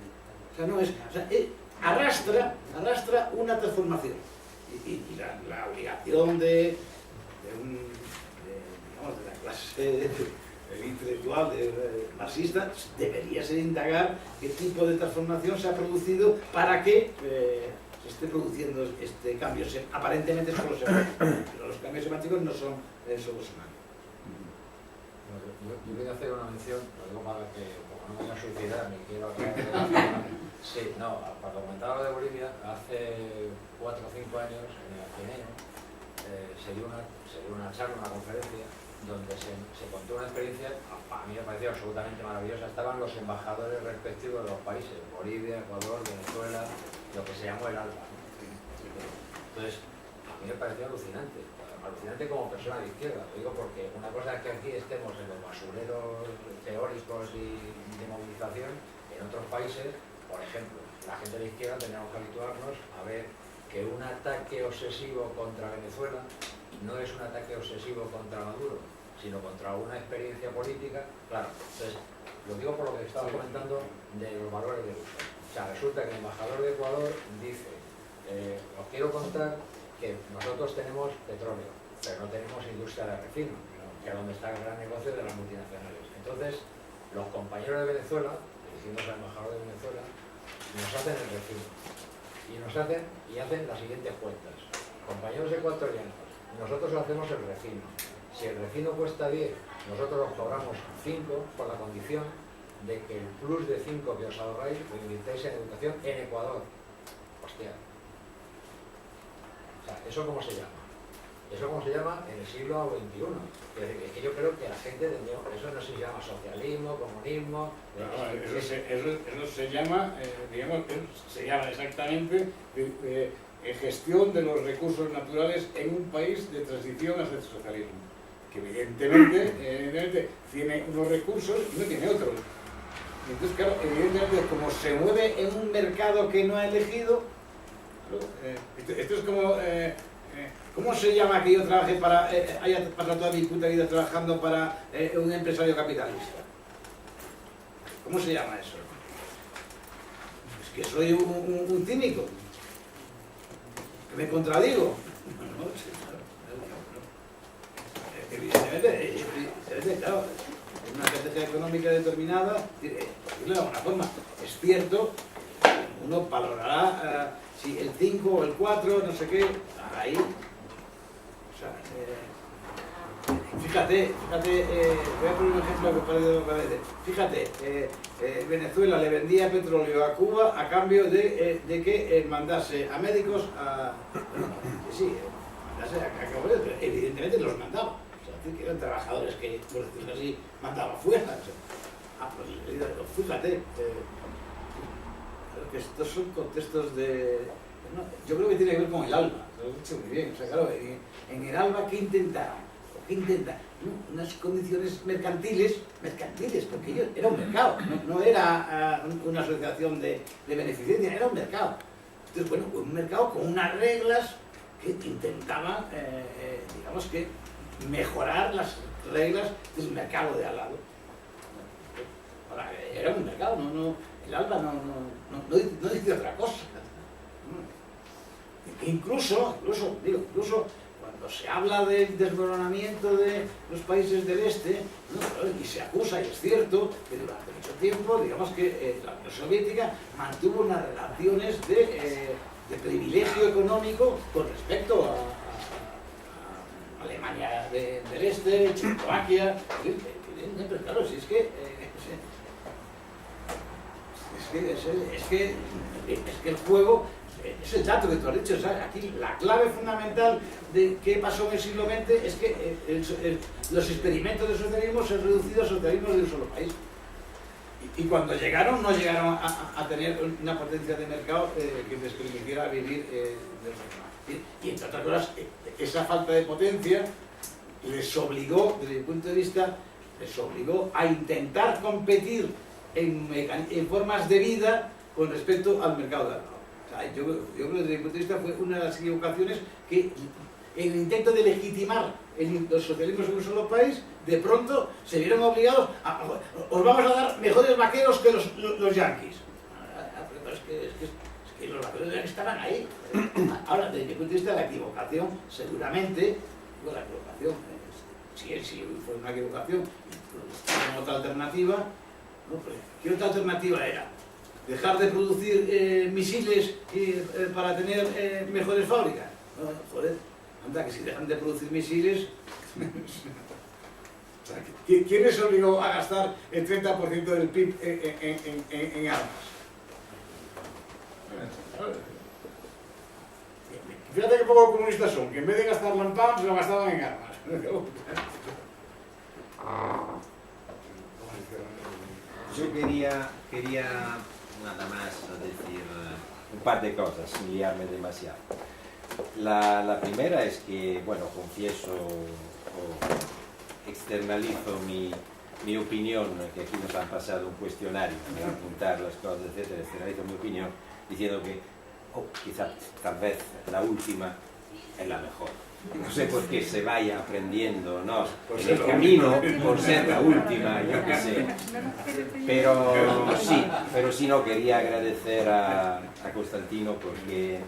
O sea, no es... O sea, arrastra una transformación. Y la obligación de la clase intelectual marxista debería ser indagar qué tipo de transformación se ha producido para que se esté produciendo este cambio. Aparentemente solo semántico, pero los cambios semánticos no son solo semánticos. Yo quería hacer una mención, lo digo para que no me voy a suicidar ni quiero hablar de... Sí, no, para comentar lo de Bolivia, hace 4 o 5 años en el Ateneo se dio una charla, una conferencia donde se contó una experiencia, a mí me pareció absolutamente maravillosa. Estaban los embajadores respectivos de los países, Bolivia, Ecuador, Venezuela, lo que se llamó el ALBA, ¿no? Entonces, a mí me pareció alucinante como persona de izquierda. Lo digo porque una cosa es que aquí estemos en los basureros teóricos y de movilización, en otros países, por ejemplo, la gente de izquierda tenemos que habituarnos a ver que un ataque obsesivo contra Venezuela no es un ataque obsesivo contra Maduro, sino contra una experiencia política. Claro, entonces, lo digo por lo que estaba comentando de los valores de uso. O sea, resulta que el embajador de Ecuador dice, os quiero contar que nosotros tenemos petróleo, pero no tenemos industria de refino, que es donde está el gran negocio de las multinacionales. Entonces, los compañeros de Venezuela, dirigiéndose al embajador de Venezuela, nos hacen el refino. Y hacen las siguientes cuentas. Compañeros ecuatorianos, nosotros hacemos el refino. Si el refino cuesta 10, nosotros os cobramos 5 por la condición de que el plus de 5 que os ahorráis lo invirtáis en educación en Ecuador. Hostia. O sea, ¿eso cómo se llama? Eso como se llama en el siglo XXI. Es que yo creo que la gente tendría... Eso no se llama socialismo, comunismo... Eso se llama, digamos, se llama exactamente gestión de los recursos naturales en un país de transición hacia el socialismo. Que evidentemente tiene unos recursos y no tiene otros. Entonces, claro, evidentemente, como se mueve en un mercado que no ha elegido, esto es como... ¿Cómo se llama que yo trabaje haya pasado toda mi puta vida trabajando para un empresario capitalista? ¿Cómo se llama eso? Es que soy un cínico. Que me contradigo. Evidentemente, claro, en una estrategia económica determinada, de alguna forma, es cierto, uno valorará si el 5 o el 4, no sé qué, ahí. O sea, fíjate, voy a poner un ejemplo que parece. Fíjate, Venezuela le vendía petróleo a Cuba a cambio de que mandase a médicos mandase a Cuba, pero evidentemente los mandaba. O sea, que eran trabajadores que, por decirlo así, mandaba fuera. O sea, pues fíjate, que estos son contextos de... No, yo creo que tiene que ver con el ALBA, lo he dicho muy bien. O sea, claro, en el ALBA, ¿qué intentaron? ¿Qué intentan? Unas condiciones mercantiles, porque era un mercado, no era una asociación de beneficencia, era un mercado. Entonces, bueno, un mercado con unas reglas que intentaban, digamos que, mejorar las reglas del mercado de al lado. Ahora, era un mercado, el ALBA no dice otra cosa. Incluso cuando se habla del desmoronamiento de los países del este, y se acusa, y es cierto, que durante mucho tiempo, digamos que la Unión Soviética mantuvo unas relaciones de privilegio económico con respecto a Alemania del Este, Checoslovaquia, pero claro, si es que el juego es el dato que tú has dicho. O sea, aquí la clave fundamental de qué pasó en el siglo XX es que los experimentos de socialismo se han reducido a socialismo de un solo país. Y cuando llegaron, no llegaron a tener una potencia de mercado que les permitiera vivir de otra forma. Y entre otras cosas, esa falta de potencia les obligó, desde mi punto de vista, les obligó a intentar competir en formas de vida con respecto al mercado de trabajo. O sea, yo creo que desde mi punto de vista fue una de las equivocaciones que, en el intento de legitimar los socialismos en un solo país, de pronto se vieron obligados a os vamos a dar mejores vaqueros que los yanquis. Pero es que los vaqueros ya estaban ahí. Ahora, desde mi punto de vista, la equivocación, seguramente, la equivocación, si fue una equivocación, con otra alternativa, ¿no? ¿Qué otra alternativa era? ¿Dejar de producir misiles para tener mejores fábricas? No, joder, anda, que si dejan de producir misiles... O sea, ¿quién les obligó a gastar el 30% del PIB en armas? Fíjate qué poco comunistas son, que en vez de gastarlo en pounds, lo gastaban en armas. Yo quería nada más decir un par de cosas, sin liarme demasiado. La primera es que, bueno, confieso o externalizo mi opinión, que aquí nos han pasado un cuestionario para apuntar las cosas, etcétera, externalizo mi opinión diciendo que quizás tal vez la última es la mejor. No sé por qué se vaya aprendiendo, ¿no? En el camino, por ser la última, yo qué sé. Pero sí, no, quería agradecer a Constantino porque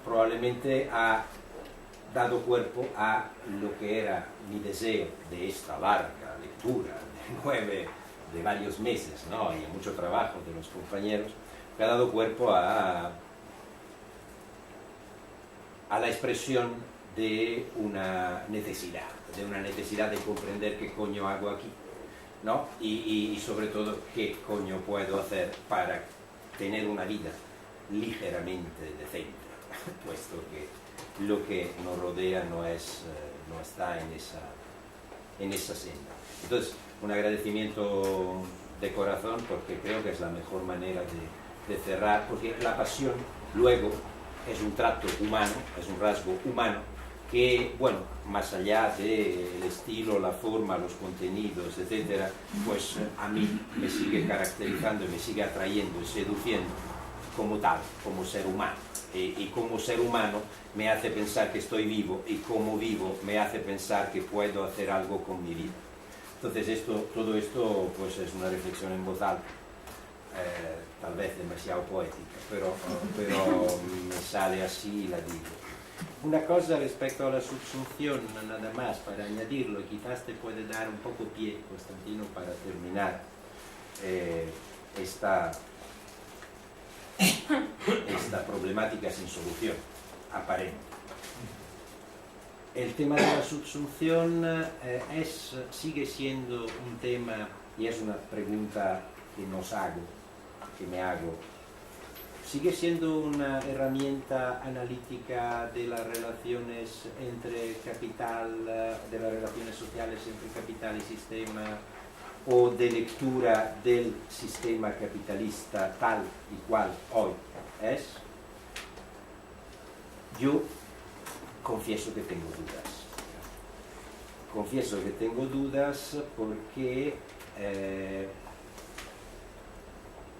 probablemente ha dado cuerpo a lo que era mi deseo de esta larga lectura, de varios meses, ¿no? Y mucho trabajo de los compañeros, que ha dado cuerpo a la expresión de una necesidad de comprender qué coño hago aquí, ¿no? Y sobre todo qué coño puedo hacer para tener una vida ligeramente decente, puesto que lo que nos rodea no está en esa senda. Entonces, un agradecimiento de corazón, porque creo que es la mejor manera de cerrar, porque la pasión luego es un trato humano, es un rasgo humano que, bueno, más allá del estilo, la forma, los contenidos, etcétera, pues a mí me sigue caracterizando y me sigue atrayendo y seduciendo como tal, como ser humano. Y como ser humano me hace pensar que estoy vivo, y como vivo me hace pensar que puedo hacer algo con mi vida. Entonces todo esto pues es una reflexión en voz alta, tal vez demasiado poética, pero me sale así y la digo. Una cosa respecto a la subsunción, nada más para añadirlo, y quizás te puede dar un poco pie, Constantino, para terminar esta problemática sin solución aparente. El tema de la subsunción sigue siendo un tema, y es una pregunta que me hago, sigue siendo una herramienta analítica de las relaciones entre capital, de las relaciones sociales entre capital y sistema, o de lectura del sistema capitalista tal y cual hoy es. Yo confieso que tengo dudas. Confieso que tengo dudas porque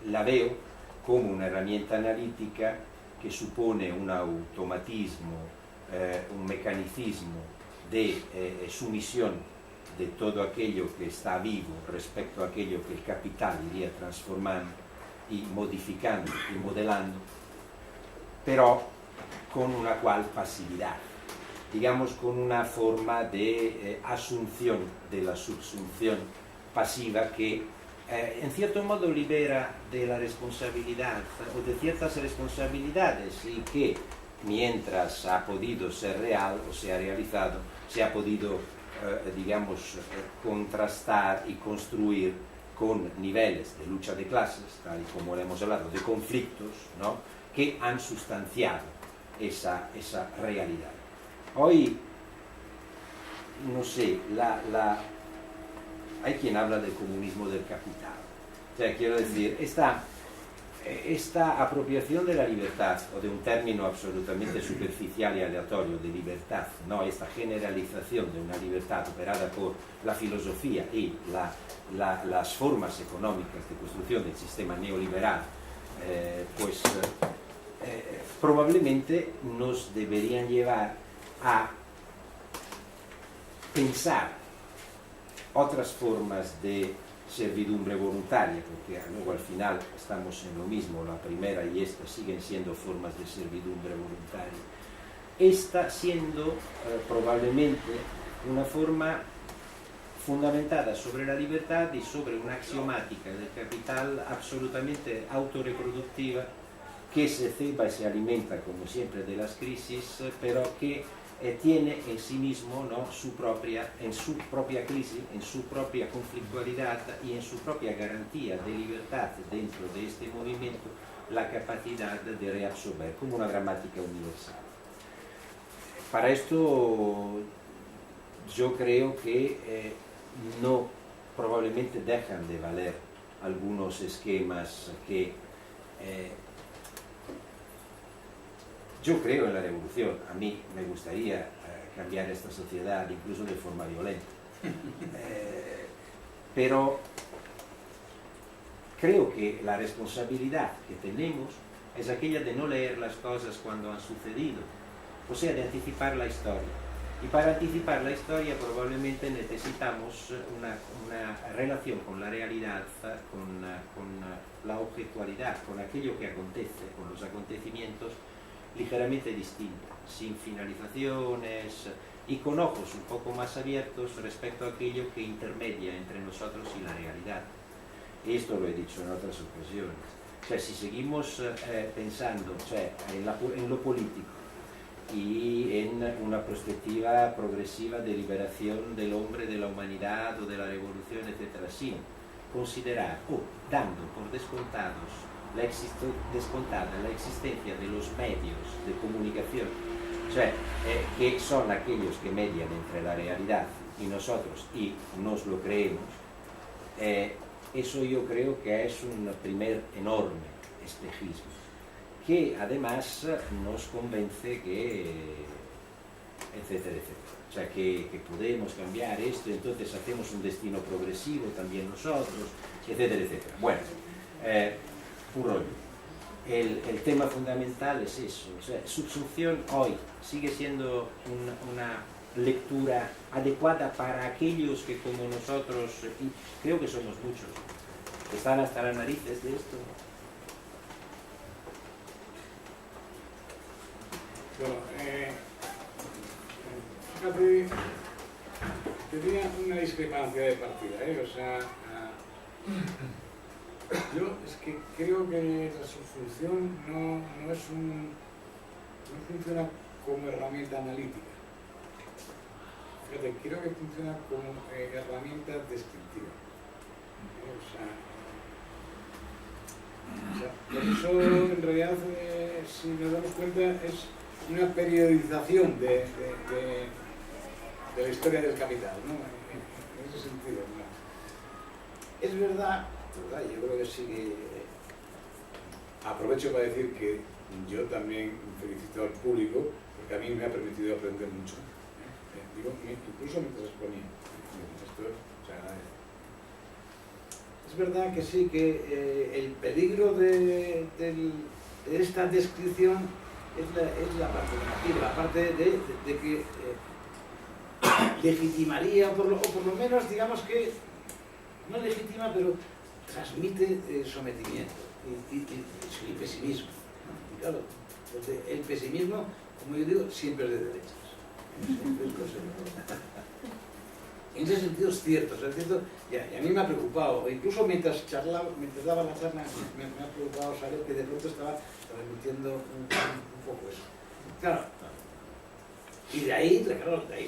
la veo como una herramienta analítica que supone un automatismo, un mecanicismo de sumisión de todo aquello que está vivo respecto a aquello que el capital iría transformando y modificando y modelando, pero con una cual pasividad, digamos con una forma de asunción de la subsunción pasiva que en cierto modo libera de la responsabilidad o de ciertas responsabilidades y que mientras ha podido ser real o se ha realizado, se ha podido, digamos, contrastar y construir con niveles de lucha de clases, tal y como le hemos hablado, de conflictos, ¿no?, que han sustanciado esa realidad. Hoy, no sé, hay quien habla del comunismo del capital. O sea, quiero decir, esta apropiación de la libertad, o de un término absolutamente superficial y aleatorio de libertad, ¿no?, esta generalización de una libertad operada por la filosofía y las formas económicas de construcción del sistema neoliberal, probablemente nos deberían llevar a pensar otras formas de servidumbre voluntaria, porque luego al final estamos en lo mismo, la primera y esta siguen siendo formas de servidumbre voluntaria. Esta siendo probablemente una forma fundamentada sobre la libertad y sobre una axiomática del capital absolutamente autorreproductiva que se ceba y se alimenta, como siempre, de las crisis, pero que tiene en sí mismo, ¿no?, en su propia crisis, en su propia conflictualidad y en su propia garantía de libertad dentro de este movimiento, la capacidad de reabsorber como una gramática universal. Para esto yo creo que no probablemente dejan de valer algunos esquemas que yo creo en la revolución. A mí me gustaría cambiar esta sociedad incluso de forma violenta, pero creo que la responsabilidad que tenemos es aquella de no leer las cosas cuando han sucedido, o sea, de anticipar la historia. Y para anticipar la historia probablemente necesitamos una relación con la realidad, con la objetualidad, con aquello que acontece, con los acontecimientos, ligeramente distinta, sin finalizaciones y con ojos un poco más abiertos respecto a aquello que intermedia entre nosotros y la realidad. Esto lo he dicho en otras ocasiones. O sea, si seguimos pensando, o sea, en lo político y en una perspectiva progresiva de liberación del hombre, de la humanidad o de la revolución, etc., sin considerar o dando por descontada la existencia de los medios de comunicación, o sea, que son aquellos que median entre la realidad y nosotros y nos lo creemos, eso yo creo que es un primer enorme espejismo, que además nos convence que, etcétera, etcétera. O sea, que podemos cambiar esto, entonces hacemos un destino progresivo también nosotros, etcétera, etcétera. Bueno, un rollo. El tema fundamental es eso. O sea, subsunción hoy sigue siendo una lectura adecuada para aquellos que, como nosotros, y creo que somos muchos, están hasta las narices de esto. Bueno, fíjate, tenía una discrepancia de partida, o sea, yo es que creo que la subsunción no funciona como herramienta analítica. Fíjate, creo que funciona como herramienta descriptiva. Por eso en realidad, si nos damos cuenta, es una periodización de la historia del capital, ¿no? En ese sentido, ¿no? Es verdad, yo creo que sí que aprovecho para decir que yo también felicito al público, porque a mí me ha permitido aprender mucho, digo, incluso mientras exponía. Esto se agradece. Es verdad que sí, que el peligro de esta descripción es la parte negativa, la parte de que legitimaría, o por lo menos digamos que no legitima, pero transmite sometimiento y pesimismo. Y claro, el pesimismo, como yo digo, siempre es de derechas. En ese sentido es cierto, y a mí me ha preocupado, incluso mientras daba la charla, me ha preocupado saber que de pronto estaba transmitiendo un poco eso. Claro, y de ahí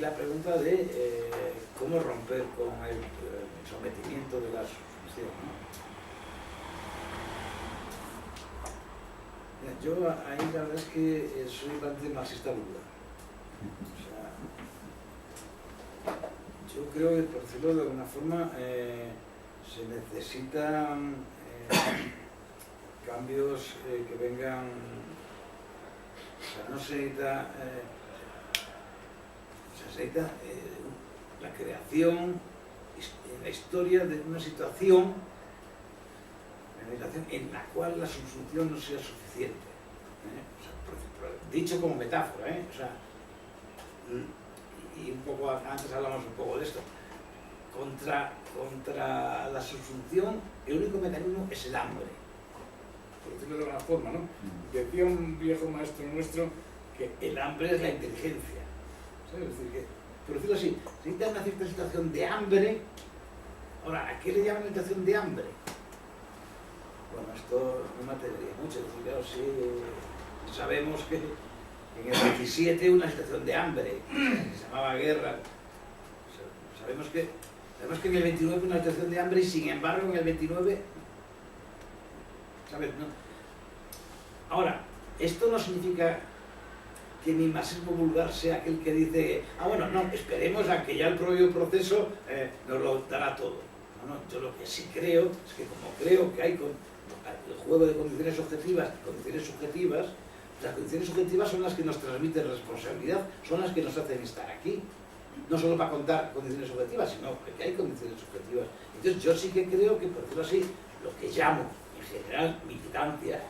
la pregunta de cómo romper con el sometimiento de la sucesión, ¿no? Yo ahí la verdad es que soy bastante marxista vulgar. O sea, yo creo que, por decirlo de alguna forma, se necesitan cambios que vengan, o sea, no se necesita, se necesita la creación, la historia de una situación en la cual la subsunción no sea suficiente. O sea, dicho como metáfora, o sea, y un poco antes hablamos un poco de esto, contra la subsunción el único mecanismo es el hambre, por decirlo de alguna forma, ¿no? Decía un viejo maestro nuestro que el hambre es la inteligencia, ¿sabes? Es decir, que, por decirlo así, se necesita una cierta situación de hambre. Ahora, ¿a qué le llaman situación de hambre? Bueno, esto no me atrevería mucho, es decir, claro, sí, sabemos que en el 27 una situación de hambre, que se llamaba guerra. Sabemos que en el 29 una situación de hambre y sin embargo en el 29, ¿sabes? No. Ahora, esto no significa que mi marxismo vulgar sea aquel que dice, bueno, no, esperemos a que ya el propio proceso nos lo dará todo. No, yo lo que sí creo es que como creo que hay el juego de condiciones objetivas y condiciones subjetivas, las condiciones subjetivas son las que nos transmiten responsabilidad, son las que nos hacen estar aquí. No solo para contar condiciones objetivas, sino porque hay condiciones subjetivas. Entonces yo sí que creo que, por decirlo así, lo que llamo en general militancia,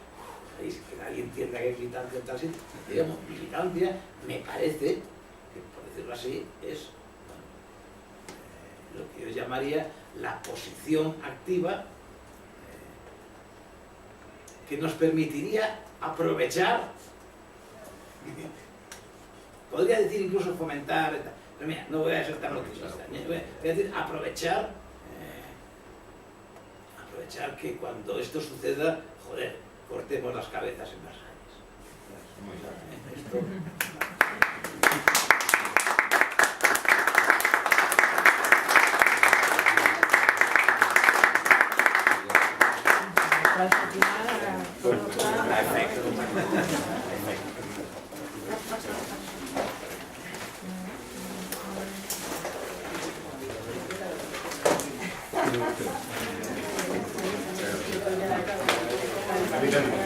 que nadie entienda que es militancia en tal sitio, digamos, militancia, me parece que, por decirlo así, es lo que yo llamaría la posición activa que nos permitiría aprovechar, podría decir incluso fomentar, pero mira, no voy a ser tan optimista, voy a decir aprovechar que cuando esto suceda, joder, cortemos las cabezas en las calles. Perfecto.